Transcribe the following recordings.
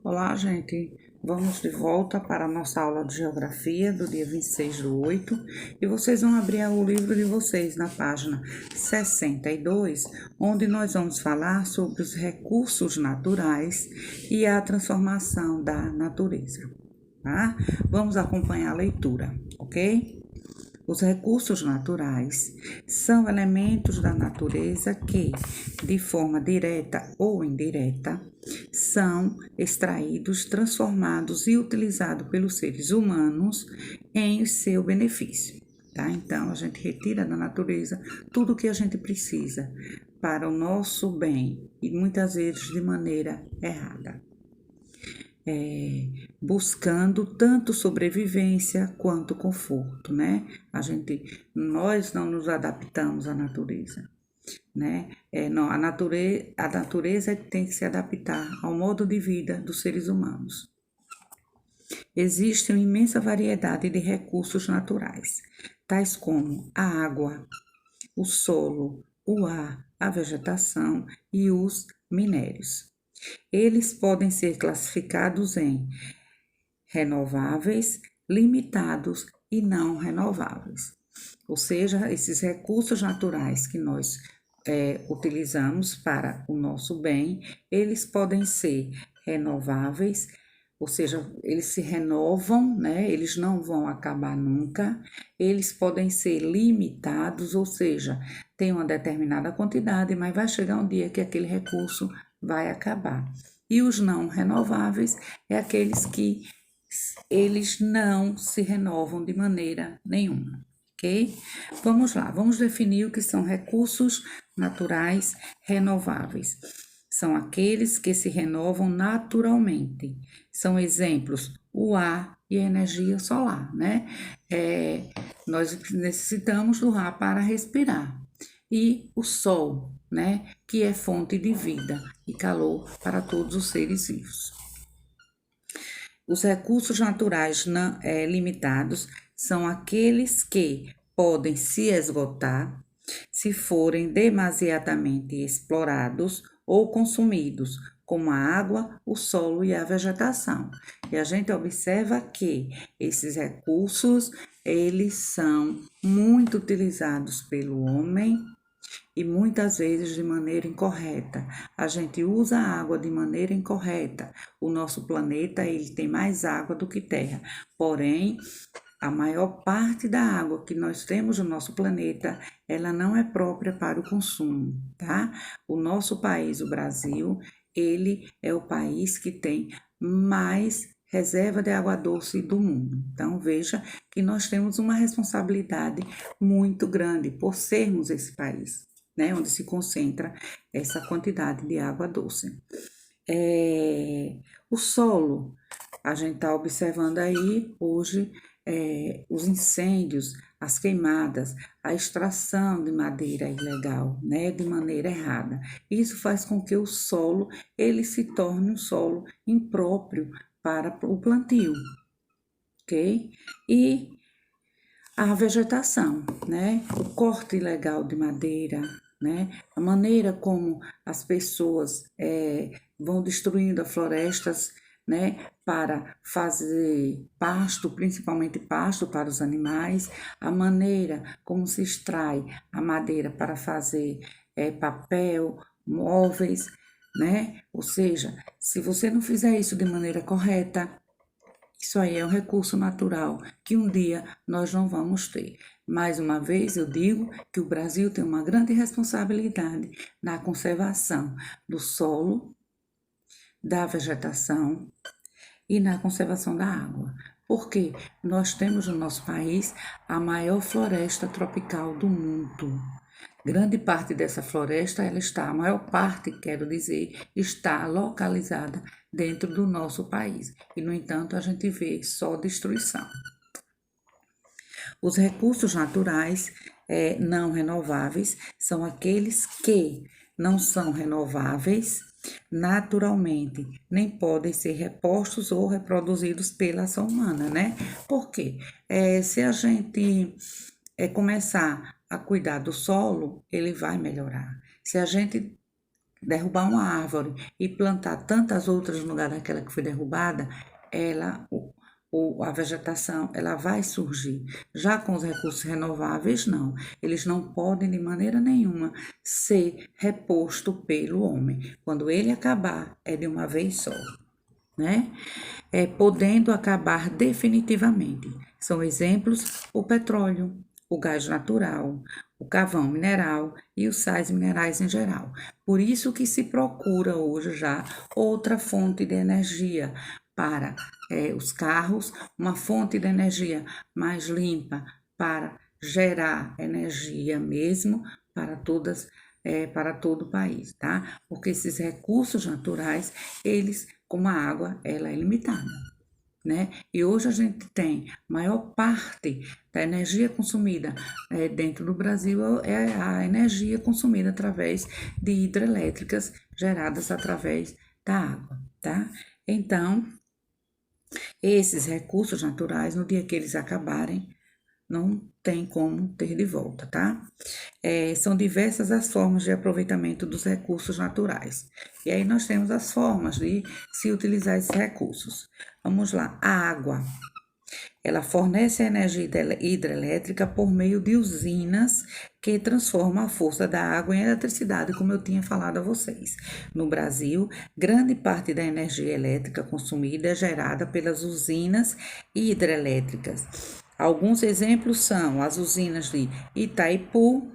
Olá, gente. Vamos de volta para a nossa aula de Geografia do dia 26/8 e vocês vão abrir o livro de vocês na página 62, onde nós vamos falar sobre os recursos naturais e a transformação da natureza, tá? Vamos acompanhar a leitura, ok? Os recursos naturais são elementos da natureza que, de forma direta ou indireta, são extraídos, transformados e utilizados pelos seres humanos em seu benefício, tá? Então, a gente retira da natureza tudo o que a gente precisa para o nosso bem e muitas vezes de maneira errada. Buscando tanto sobrevivência quanto conforto, né? Nós não nos adaptamos à natureza, né? A natureza tem que se adaptar ao modo de vida dos seres humanos. Existe uma imensa variedade de recursos naturais, tais como a água, o solo, o ar, a vegetação e os minérios. Eles podem ser classificados em renováveis, limitados e não renováveis. Ou seja, esses recursos naturais que nós utilizamos para o nosso bem, eles podem ser renováveis, ou seja, eles se renovam, né? Eles não vão acabar nunca. Eles podem ser limitados, ou seja, tem uma determinada quantidade, mas vai chegar um dia que aquele recurso vai acabar. E os não renováveis é aqueles que eles não se renovam de maneira nenhuma, ok? Vamos lá, vamos definir o que são recursos naturais renováveis. São aqueles que se renovam naturalmente. São exemplos o ar e a energia solar, né? Nós necessitamos do ar para respirar. E o sol, né? Que é fonte de vida e calor para todos os seres vivos. Os recursos naturais limitados são aqueles que podem se esgotar se forem demasiadamente explorados ou consumidos, como a água, o solo e a vegetação. E a gente observa que esses recursos, eles são muito utilizados pelo homem e muitas vezes de maneira incorreta. A gente usa a água de maneira incorreta. O nosso planeta, ele tem mais água do que terra. Porém, a maior parte da água que nós temos no nosso planeta, ela não é própria para o consumo, tá? O nosso país, o Brasil, ele é o país que tem mais reserva de água doce do mundo. Então, veja que nós temos uma responsabilidade muito grande por sermos esse país, né? Onde se concentra essa quantidade de água doce. O solo, a gente está observando aí hoje os incêndios, as queimadas, a extração de madeira ilegal, né, de maneira errada. Isso faz com que o solo ele se torne um solo impróprio para o plantio, ok? E a vegetação, né, o corte ilegal de madeira, né, a maneira como as pessoas vão destruindo as florestas, né, para fazer pasto, principalmente pasto para os animais, a maneira como se extrai a madeira para fazer papel, móveis, né? Ou seja, se você não fizer isso de maneira correta, isso aí é um recurso natural que um dia nós não vamos ter. Mais uma vez, eu digo que o Brasil tem uma grande responsabilidade na conservação do solo, da vegetação e na conservação da água, porque nós temos no nosso país a maior floresta tropical do mundo. Grande parte dessa floresta, a maior parte, quero dizer, está localizada dentro do nosso país. E, no entanto, a gente vê só destruição. Os recursos naturais não renováveis são aqueles que não são renováveis naturalmente, nem podem ser repostos ou reproduzidos pela ação humana, né? Por quê? Se a gente começar a cuidar do solo, ele vai melhorar. Se a gente derrubar uma árvore e plantar tantas outras no lugar daquela que foi derrubada, a vegetação ela vai surgir. Já com os recursos renováveis, não. Eles não podem de maneira nenhuma ser reposto pelo homem. Quando ele acabar, é de uma vez só, né? Podendo acabar definitivamente. São exemplos o petróleo, o gás natural, o carvão mineral e os sais minerais em geral. Por isso que se procura hoje já outra fonte de energia para os carros, uma fonte de energia mais limpa para gerar energia mesmo para para todo o país, tá? Porque esses recursos naturais, eles, como a água, ela é limitada, né? E hoje a gente tem maior parte da energia consumida dentro do Brasil é a energia consumida através de hidrelétricas geradas através da água, tá? Então, esses recursos naturais, no dia que eles acabarem, não tem como ter de volta, tá? São diversas as formas de aproveitamento dos recursos naturais. E aí nós temos as formas de se utilizar esses recursos. Vamos lá, a água. Ela fornece energia hidrelétrica por meio de usinas que transformam a força da água em eletricidade, como eu tinha falado a vocês. No Brasil, grande parte da energia elétrica consumida é gerada pelas usinas hidrelétricas. Alguns exemplos são as usinas de Itaipu,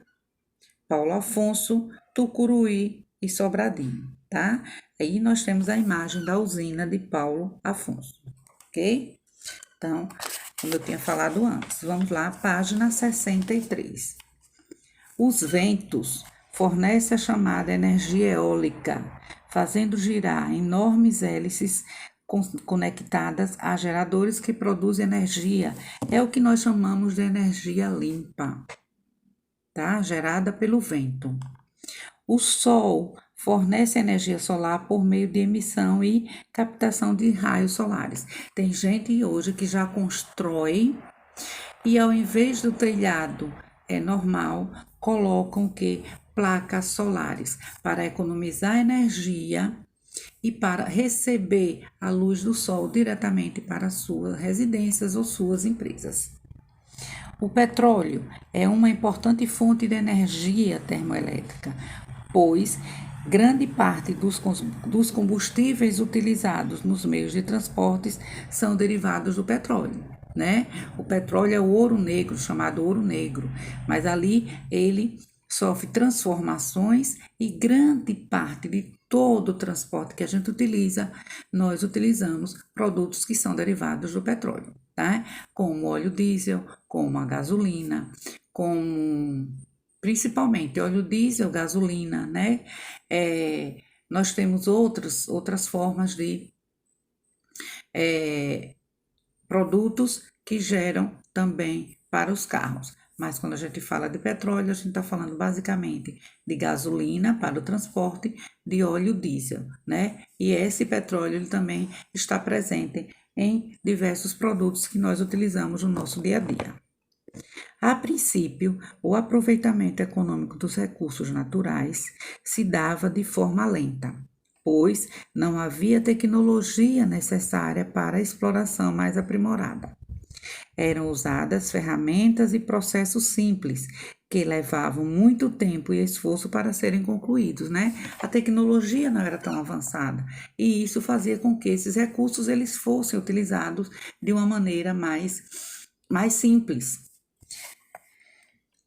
Paulo Afonso, Tucuruí e Sobradinho, tá? Aí nós temos a imagem da usina de Paulo Afonso, ok? Então, como eu tinha falado antes, vamos lá, página 63. Os ventos fornecem a chamada energia eólica, fazendo girar enormes hélices conectadas a geradores que produzem energia. É o que nós chamamos de energia limpa, tá? Gerada pelo vento. O sol fornece energia solar por meio de emissão e captação de raios solares. Tem gente hoje que já constrói e ao invés do telhado normal, colocam que placas solares para economizar energia e para receber a luz do sol diretamente para suas residências ou suas empresas. O petróleo é uma importante fonte de energia termoelétrica, pois grande parte dos combustíveis utilizados nos meios de transportes são derivados do petróleo, né? O petróleo é o ouro negro, chamado ouro negro, mas ali ele sofre transformações e grande parte de todo o transporte que a gente utiliza, nós utilizamos produtos que são derivados do petróleo, tá? Como óleo diesel, como a gasolina, como principalmente óleo diesel, gasolina, né? Nós temos outras formas de produtos que geram também para os carros. Mas quando a gente fala de petróleo, a gente está falando basicamente de gasolina para o transporte, de óleo diesel, né? E esse petróleo ele também está presente em diversos produtos que nós utilizamos no nosso dia a dia. A princípio, o aproveitamento econômico dos recursos naturais se dava de forma lenta, pois não havia tecnologia necessária para a exploração mais aprimorada. Eram usadas ferramentas e processos simples, que levavam muito tempo e esforço para serem concluídos, né? A tecnologia não era tão avançada e isso fazia com que esses recursos eles fossem utilizados de uma maneira mais simples.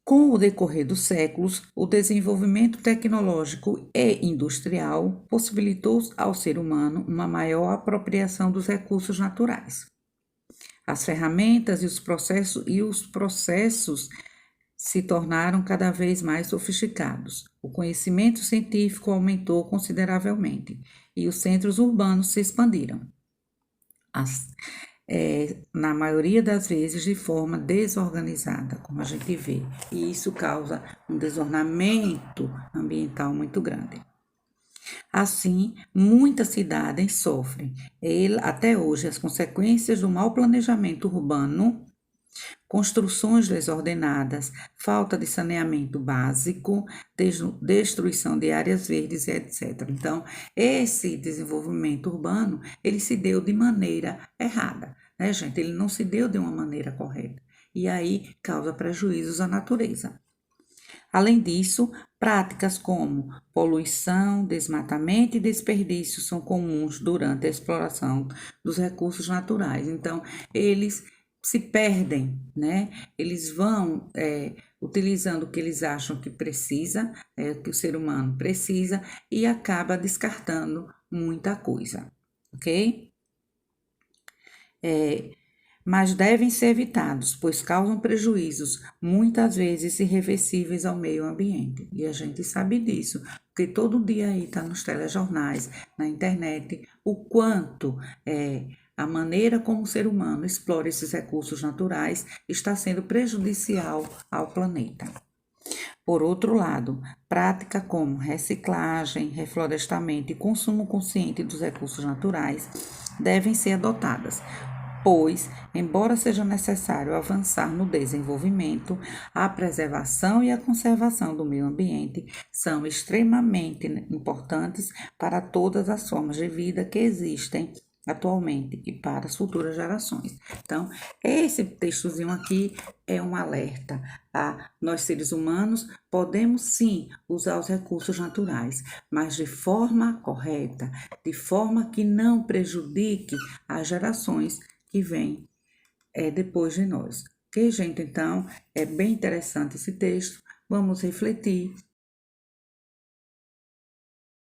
Com o decorrer dos séculos, o desenvolvimento tecnológico e industrial possibilitou ao ser humano uma maior apropriação dos recursos naturais. As ferramentas e os processos se tornaram cada vez mais sofisticados. O conhecimento científico aumentou consideravelmente e os centros urbanos se expandiram. Na maioria das vezes de forma desorganizada, como a gente vê, e isso causa um desornamento ambiental muito grande. Assim, muitas cidades sofrem até hoje as consequências do mau planejamento urbano, construções desordenadas, falta de saneamento básico, destruição de áreas verdes, etc. Então, esse desenvolvimento urbano, ele se deu de maneira errada, né, gente? Ele não se deu de uma maneira correta. E aí causa prejuízos à natureza. Além disso, práticas como poluição, desmatamento e desperdício são comuns durante a exploração dos recursos naturais. Então, eles se perdem, né? Eles vão utilizando o que eles acham que precisa, que o ser humano precisa, e acaba descartando muita coisa, ok? Mas devem ser evitados, pois causam prejuízos, muitas vezes irreversíveis ao meio ambiente. E a gente sabe disso, porque todo dia aí está nos telejornais, na internet, o quanto a maneira como o ser humano explora esses recursos naturais está sendo prejudicial ao planeta. Por outro lado, práticas como reciclagem, reflorestamento e consumo consciente dos recursos naturais devem ser adotadas, pois, embora seja necessário avançar no desenvolvimento, a preservação e a conservação do meio ambiente são extremamente importantes para todas as formas de vida que existem atualmente e para as futuras gerações. Então, esse textozinho aqui é um alerta. Nós, seres humanos, podemos sim usar os recursos naturais, mas de forma correta, de forma que não prejudique as gerações que vêm depois de nós. Ok, gente? Então, é bem interessante esse texto. Vamos refletir